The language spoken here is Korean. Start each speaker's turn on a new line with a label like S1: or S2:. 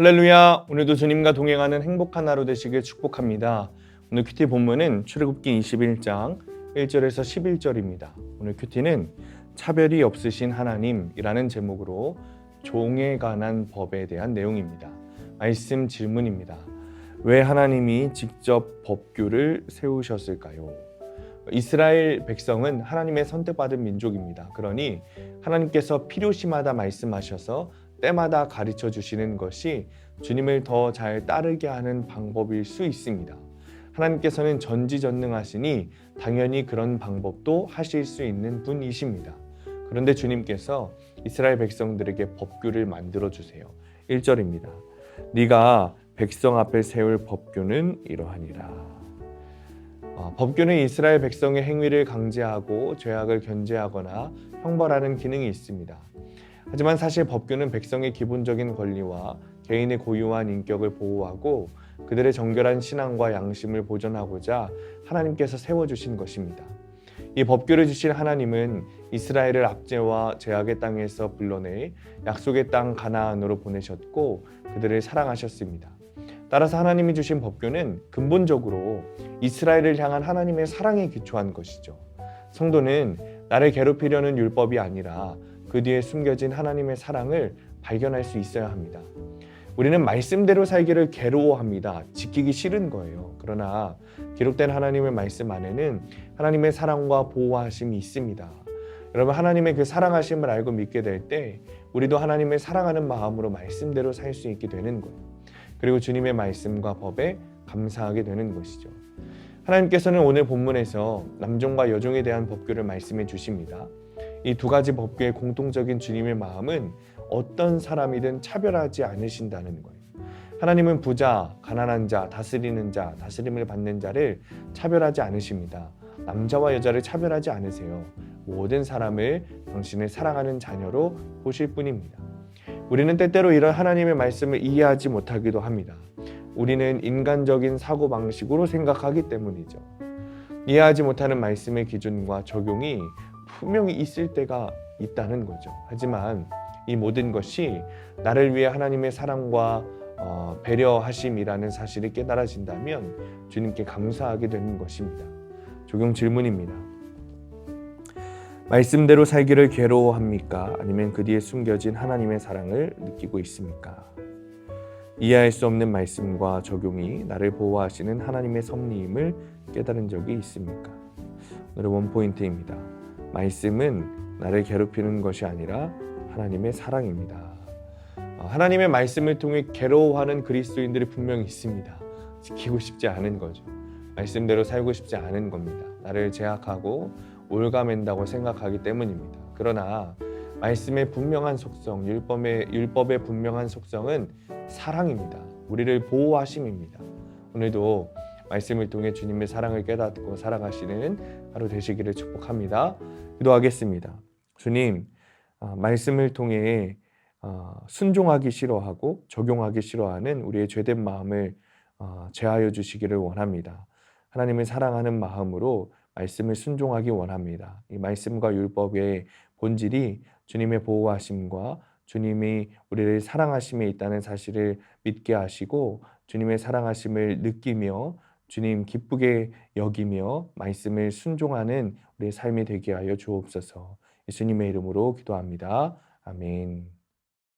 S1: 할렐루야. 오늘도 주님과 동행하는 행복한 하루 되시길 축복합니다. 오늘 큐티 본문은 출애굽기 21장 1절에서 11절입니다. 오늘 큐티는 차별이 없으신 하나님이라는 제목으로 종에 관한 법에 대한 내용입니다. 말씀 질문입니다. 왜 하나님이 직접 법규를 세우셨을까요? 이스라엘 백성은 하나님의 선택받은 민족입니다. 그러니 하나님께서 필요시마다 말씀하셔서 때마다 가르쳐 주시는 것이 주님을 더 잘 따르게 하는 방법일 수 있습니다. 하나님께서는 전지전능하시니 당연히 그런 방법도 하실 수 있는 분이십니다. 그런데 주님께서 이스라엘 백성들에게 법규를 만들어 주세요. 1절입니다. 네가 백성 앞에 세울 법규는 이러하니라. 법규는 이스라엘 백성의 행위를 강제하고 죄악을 견제하거나 형벌하는 기능이 있습니다. 하지만 사실 법규는 백성의 기본적인 권리와 개인의 고유한 인격을 보호하고 그들의 정결한 신앙과 양심을 보존하고자 하나님께서 세워주신 것입니다. 이 법규를 주신 하나님은 이스라엘을 압제와 제약의 땅에서 불러내 약속의 땅 가나안으로 보내셨고 그들을 사랑하셨습니다. 따라서 하나님이 주신 법규는 근본적으로 이스라엘을 향한 하나님의 사랑에 기초한 것이죠. 성도는 나를 괴롭히려는 율법이 아니라 그 뒤에 숨겨진 하나님의 사랑을 발견할 수 있어야 합니다. 우리는 말씀대로 살기를 괴로워합니다. 지키기 싫은 거예요. 그러나 기록된 하나님의 말씀 안에는 하나님의 사랑과 보호하심이 있습니다. 여러분, 하나님의 그 사랑하심을 알고 믿게 될 때 우리도 하나님을 사랑하는 마음으로 말씀대로 살 수 있게 되는 거예요. 그리고 주님의 말씀과 법에 감사하게 되는 것이죠. 하나님께서는 오늘 본문에서 남종과 여종에 대한 법규를 말씀해 주십니다. 이 두 가지 법규의 공통적인 주님의 마음은 어떤 사람이든 차별하지 않으신다는 거예요. 하나님은 부자, 가난한 자, 다스리는 자, 다스림을 받는 자를 차별하지 않으십니다. 남자와 여자를 차별하지 않으세요. 모든 사람을 당신을 사랑하는 자녀로 보실 뿐입니다. 우리는 때때로 이런 하나님의 말씀을 이해하지 못하기도 합니다. 우리는 인간적인 사고방식으로 생각하기 때문이죠. 이해하지 못하는 말씀의 기준과 적용이 분명히 있을 때가 있다는 거죠. 하지만 이 모든 것이 나를 위해 하나님의 사랑과 배려하심이라는 사실이 깨달아진다면 주님께 감사하게 되는 것입니다. 적용 질문입니다. 말씀대로 살기를 괴로워합니까? 아니면 그 뒤에 숨겨진 하나님의 사랑을 느끼고 있습니까? 이해할 수 없는 말씀과 적용이 나를 보호하시는 하나님의 섭리임을 깨달은 적이 있습니까? 오늘의 원포인트입니다. 말씀은 나를 괴롭히는 것이 아니라 하나님의 사랑입니다. 하나님의 말씀을 통해 괴로워하는 그리스도인들이 분명히 있습니다. 지키고 싶지 않은 거죠. 말씀대로 살고 싶지 않은 겁니다. 나를 제약하고 올가맨다고 생각하기 때문입니다. 그러나 말씀의 분명한 속성, 율법의 분명한 속성은 사랑입니다. 우리를 보호하심입니다. 오늘도 말씀을 통해 주님의 사랑을 깨닫고 살아가시는 하루 되시기를 축복합니다. 기도하겠습니다. 주님, 말씀을 통해 순종하기 싫어하고 적용하기 싫어하는 우리의 죄된 마음을 제하여 주시기를 원합니다. 하나님을 사랑하는 마음으로 말씀을 순종하기 원합니다. 이 말씀과 율법의 본질이 주님의 보호하심과 주님이 우리를 사랑하심에 있다는 사실을 믿게 하시고 주님의 사랑하심을 느끼며 주님 기쁘게 여기며 말씀을 순종하는 우리의 삶이 되게 하여 주옵소서. 예수님의 이름으로 기도합니다. 아멘.